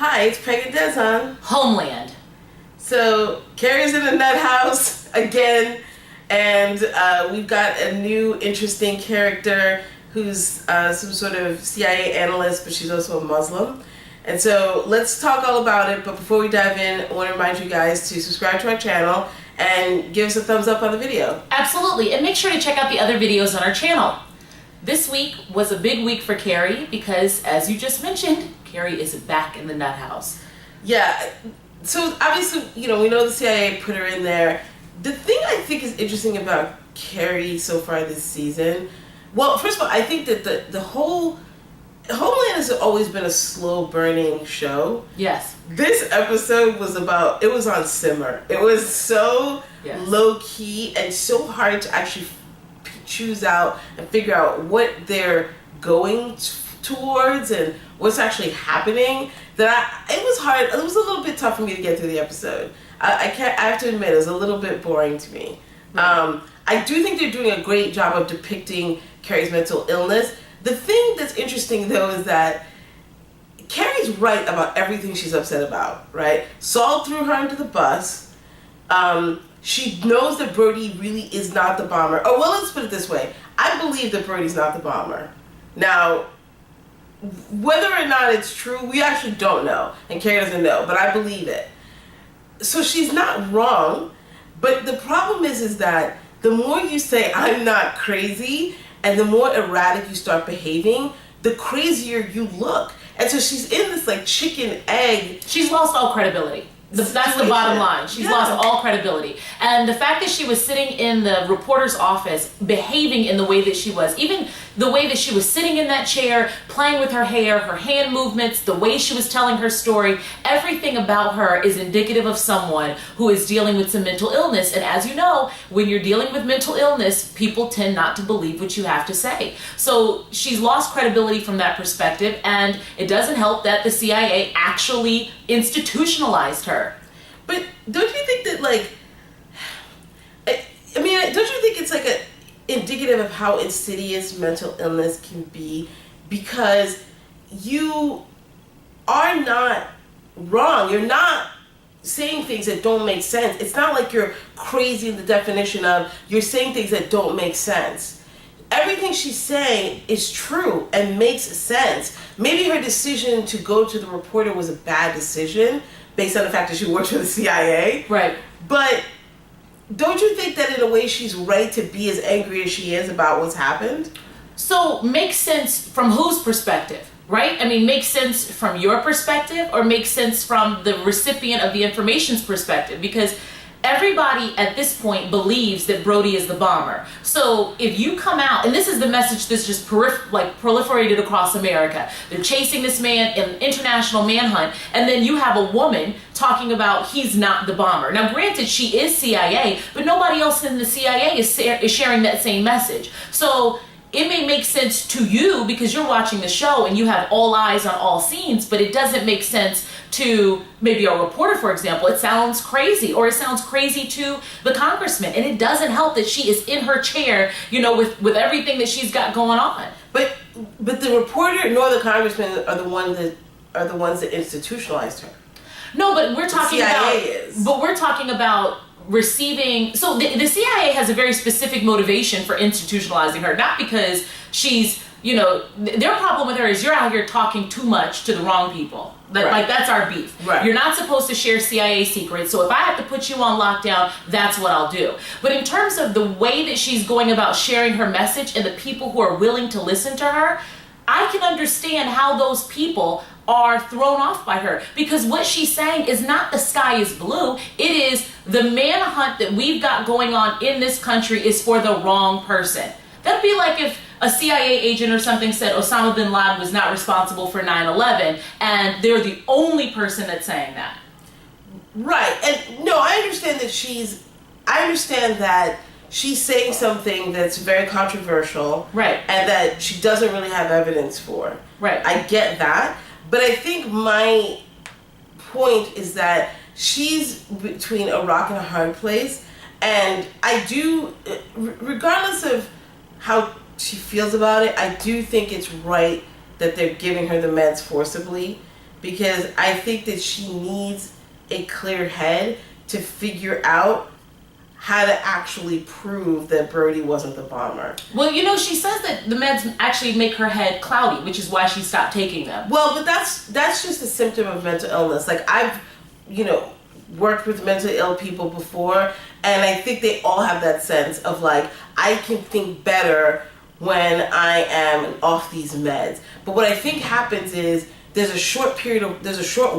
Hi, it's Peg and Des on Homeland. So Carrie's in the nut house again, and we've got a new interesting character who's some sort of CIA analyst, but she's also a Muslim. And so let's talk all about it. But before we dive in, I want to remind you guys to subscribe to our channel and give us a thumbs up on the video. Absolutely, and make sure to check out the other videos on our channel. This week was a big week for Carrie because, as you just mentioned, Carrie is back in the nut house. Yeah, so obviously, we know the CIA put her in there. The thing I think is interesting about Carrie so far this season, well, first of all, I think that the whole Homeland has always been a slow burning show. Yes. This episode was on simmer. It was so low key and so hard to actually choose out and figure out what they're going towards and what's actually happening, that it was hard. It was a little bit tough for me to get through the episode. I have to admit, it was a little bit boring to me. I do think they're doing a great job of depicting Carrie's mental illness. The thing that's interesting, though, is that Carrie's right about everything she's upset about, right? Saul threw her under the bus. She knows that Brody really is not the bomber. Oh, well, let's put it this way. I believe that Brody's not the bomber. Now, whether or not it's true, we actually don't know. And Carrie doesn't know, but I believe it. So she's not wrong. But the problem is that the more you say, I'm not crazy, and the more erratic you start behaving, the crazier you look. And so she's in this like chicken egg. She's lost all credibility. That's the bottom line. She's lost all credibility. And the fact that she was sitting in the reporter's office, behaving in the way that she was, even the way that she was sitting in that chair, playing with her hair, her hand movements, the way she was telling her story, everything about her is indicative of someone who is dealing with some mental illness. And as you know, when you're dealing with mental illness, people tend not to believe what you have to say. So she's lost credibility from that perspective, and it doesn't help that the CIA actually institutionalized her. But don't you think that, don't you think it's like indicative of how insidious mental illness can be? Because you are not wrong. You're not saying things that don't make sense. It's not like you're crazy in the definition of you're saying things that don't make sense. Everything she's saying is true and makes sense. Maybe her decision to go to the reporter was a bad decision based on the fact that she works for the CIA. Right. But don't you think that in a way she's right to be as angry as she is about what's happened? So makes sense from whose perspective, right? I mean, makes sense from your perspective or makes sense from the recipient of the information's perspective? Because everybody at this point believes that Brody is the bomber. So if you come out, and this is the message that's just proliferated across America. They're chasing this man in international manhunt, and then you have a woman talking about he's not the bomber. Now, granted, she is CIA, but nobody else in the CIA is sharing that same message. So it may make sense to you because you're watching the show and you have all eyes on all scenes, but it doesn't make sense to maybe a reporter, for example. It sounds crazy, or it sounds crazy to the congressman, and it doesn't help that she is in her chair, with everything that she's got going on. But the reporter nor the congressman are the ones that institutionalized her. No, but we're talking we're talking about receiving. So the CIA has a very specific motivation for institutionalizing her, not because she's, their problem with her is you're out here talking too much to the wrong people. That's our beef. Right. You're not supposed to share CIA secrets, so if I have to put you on lockdown, that's what I'll do. But in terms of the way that she's going about sharing her message and the people who are willing to listen to her, I can understand how those people are thrown off by her, because what she's saying is not the sky is blue. It is the manhunt that we've got going on in this country is for the wrong person. That'd be like if a CIA agent or something said Osama bin Laden was not responsible for 9/11, and they're the only person that's saying that. Right. And no, I understand that she's saying something that's very controversial. Right. And that she doesn't really have evidence for. Right. I get that. But I think my point is that she's between a rock and a hard place. And I do, regardless of how she feels about it, I do think it's right that they're giving her the meds forcibly. because I think that she needs a clear head to figure out how to actually prove that Brody wasn't the bomber. Well, she says that the meds actually make her head cloudy, which is why she stopped taking them. Well, but that's just a symptom of mental illness. Like, I've, worked with mentally ill people before, and I think they all have that sense of, like, I can think better when I am off these meds. But what I think happens is there's a short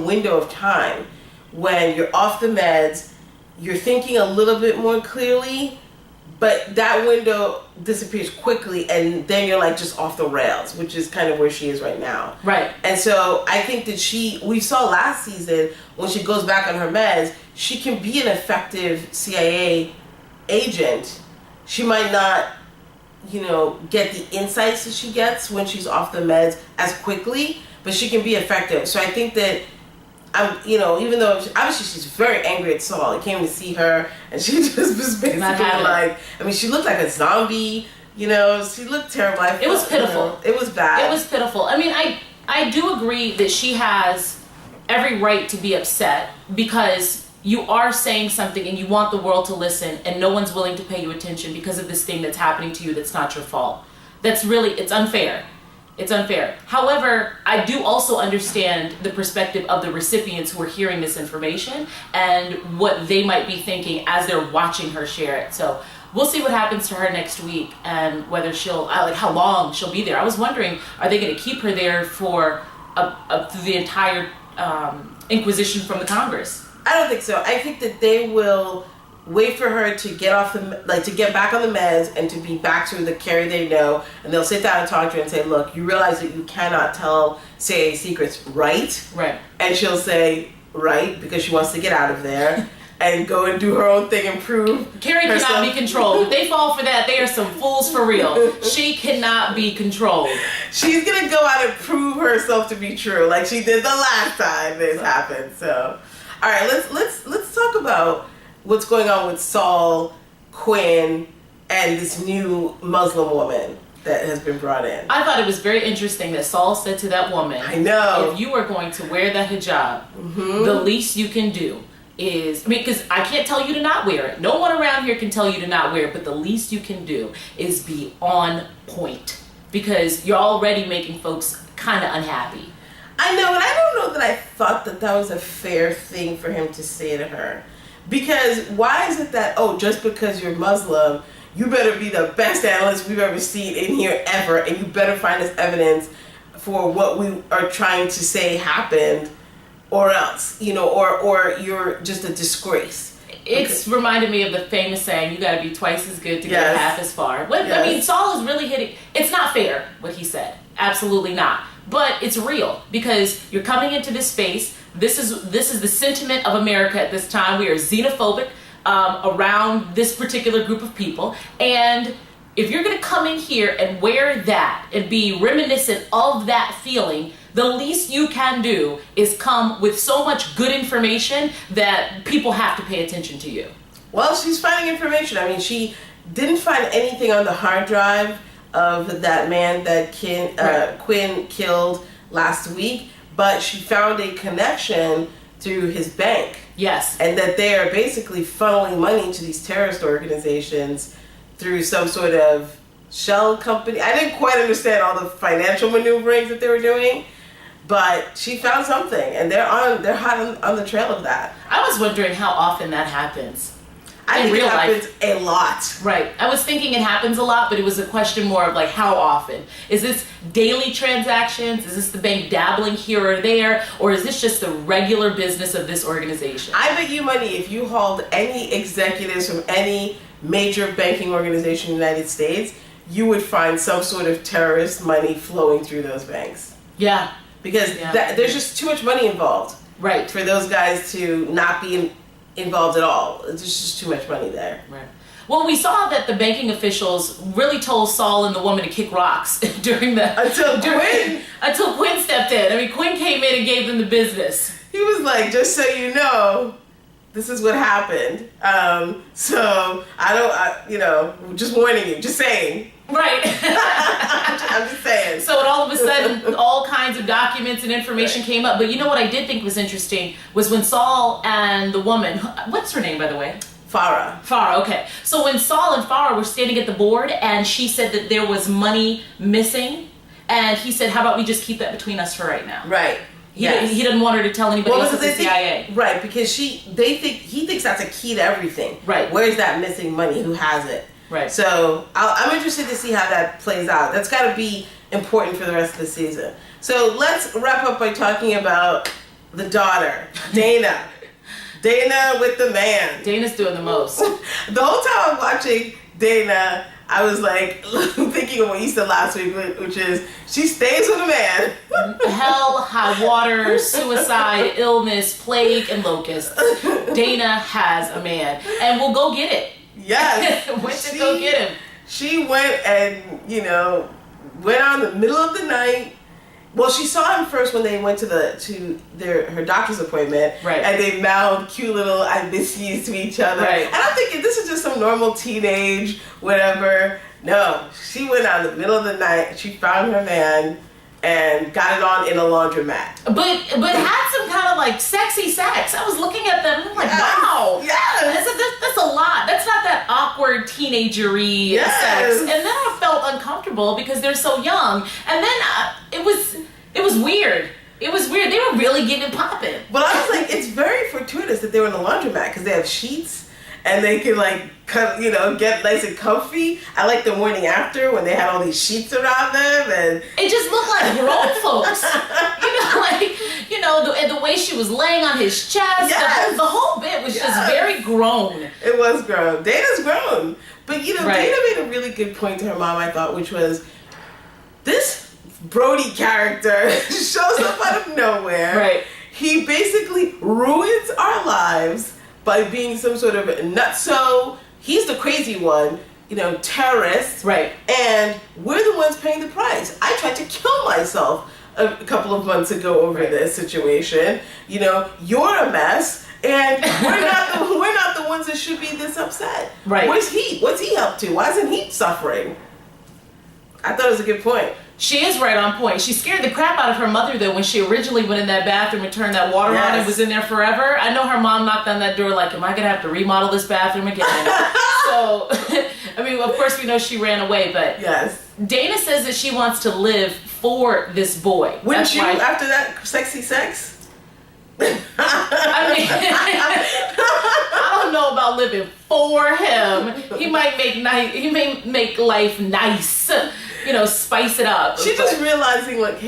window of time when you're off the meds, you're thinking a little bit more clearly, but that window disappears quickly, and then you're like just off the rails, which is kind of where she is right now. Right. And so I think that we saw last season, when she goes back on her meds, she can be an effective CIA agent. She might not, get the insights that she gets when she's off the meds as quickly, but she can be effective. So I think that even though obviously she's very angry at Saul. He came to see her, and she just was basically like, she looked like a zombie. She looked terrible. It was pitiful. It was bad. It was pitiful. I do agree that she has every right to be upset, because you are saying something and you want the world to listen, and no one's willing to pay you attention because of this thing that's happening to you that's not your fault. It's unfair. It's unfair. However, I do also understand the perspective of the recipients who are hearing this information and what they might be thinking as they're watching her share it. So we'll see what happens to her next week, and whether how long she'll be there. I was wondering, are they going to keep her there for the entire inquisition from the Congress? I don't think so. I think that they will wait for her to get to get back on the meds and to be back to the Carrie they know, and they'll sit down and talk to her and say, look, you realize that you cannot tell CIA secrets, right? Right. And she'll say, right, because she wants to get out of there and go and do her own thing and prove Carrie cannot be controlled. If they fall for that, they are some fools for real. She cannot be controlled. She's going to go out and prove herself to be true, like she did the last time this happened. So, all right, let's talk about what's going on with Saul, Quinn, and this new Muslim woman that has been brought in. I thought it was very interesting that Saul said to that woman, I know, if you are going to wear that hijab, the least you can do is, because I can't tell you to not wear it. No one around here can tell you to not wear it, but the least you can do is be on point, because you're already making folks kind of unhappy. I know, and I don't know that I thought that was a fair thing for him to say to her. Because why is it that, just because you're Muslim, you better be the best analyst we've ever seen in here ever, and you better find us evidence for what we are trying to say happened, or else, or you're just a disgrace. It's reminded me of the famous saying, you gotta be twice as good to get half as far. Saul is really hitting, it's not fair what he said. Absolutely not. But it's real, because you're coming into this space. This is the sentiment of America at this time. We are xenophobic around this particular group of people. And if you're going to come in here and wear that and be reminiscent of that feeling, the least you can do is come with so much good information that people have to pay attention to you. Well, she's finding information. she didn't find anything on the hard drive of that man that Quinn killed last week, but she found a connection through his bank. Yes. And that they are basically funneling money to these terrorist organizations through some sort of shell company. I didn't quite understand all the financial maneuverings that they were doing, but she found something, and they're hot on the trail of that. I was wondering how often that happens. I think it happens a lot. Right. I was thinking it happens a lot, but it was a question more of how often? Is this daily transactions? Is this the bank dabbling here or there? Or is this just the regular business of this organization? I bet you money if you hauled any executives from any major banking organization in the United States, you would find some sort of terrorist money flowing through those banks. Yeah. Because there's just too much money involved. Right. For those guys to not be involved at all. There's just too much money there. Right. Well, we saw that the banking officials really told Saul and the woman to kick rocks until Quinn stepped in. Quinn came in and gave them the business. He was like, just so you know, this is what happened. So just warning you, just saying. Right. I'm just saying. So it all of a sudden, all kinds of documents and information came up. But you know what I did think was interesting was when Saul and the woman, what's her name, by the way? Farra. Farra, okay. So when Saul and Farra were standing at the board and she said that there was money missing, and he said, how about we just keep that between us for right now? Right. He didn't want her to tell anybody else at the CIA. Right, because he thinks that's a key to everything. Right. Where's that missing money? Who has it? Right. So I'm interested to see how that plays out. That's got to be important for the rest of the season. So let's wrap up by talking about the daughter, Dana. Dana with the man. Dana's doing the most. The whole time I'm watching Dana, I was like thinking of what you said last week, which is she stays with a man. Hell, high water, suicide, illness, plague, and locust. Dana has a man, and we'll go get it. Yes. Went to go get him. She went and, went out in the middle of the night. Well, she saw him first when they went to her doctor's appointment. Right. And they mouthed cute little I miss yous to each other. Right. And I'm thinking this is just some normal teenage, whatever. No. She went out in the middle of the night. She found her man and got it on in a laundromat. But had some kind of like sexy sex. I was looking at them and I'm like, wow. Yes. That's a lot. That's not that awkward teenagery sex. And then I felt uncomfortable because they're so young. And then it was weird. It was weird. They were really getting it popping. But I was like, it's very fortuitous that they were in the laundromat because they have sheets and they could get nice and comfy. I like the morning after when they had all these sheets around them, and it just looked like grown folks. The way she was laying on his chest. Yes. The whole bit was just very grown. It was grown. Dana's grown. But Right. Dana made a really good point to her mom, I thought, which was this Brody character shows up out of nowhere. Right. He basically ruins our lives by being some sort of nutso. He's the crazy one, terrorist. Right. And we're the ones paying the price. I tried to kill myself a couple of months ago over this situation. You're a mess, and we're not the ones that should be this upset. Right. Where's he? What's he up to? Why isn't he suffering? I thought it was a good point. She is right on point. She scared the crap out of her mother, though, when she originally went in that bathroom and turned that water on and was in there forever. I know her mom knocked on that door like, am I going to have to remodel this bathroom again? So, of course we know she ran away, but yes. Dana says that she wants to live for this boy. Wouldn't you after that sexy sex? I don't know about living for him. He might make life nice. Spice it up. She's just realizing, look,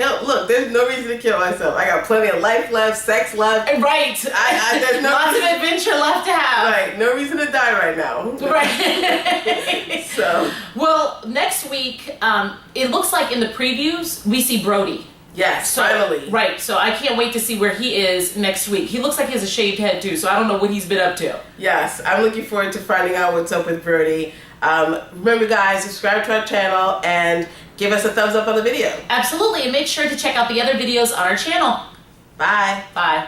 there's no reason to kill myself. I got plenty of life left, sex left. Right. There's no lots of adventure left to have. Right. No reason to die right now. Right. So. Well, next week, it looks like in the previews, we see Brody. Yes, finally. Right, so I can't wait to see where he is next week. He looks like he has a shaved head too, so I don't know what he's been up to. Yes, I'm looking forward to finding out what's up with Brody. Remember guys, subscribe to our channel and give us a thumbs up on the video. Absolutely, and make sure to check out the other videos on our channel. Bye. Bye.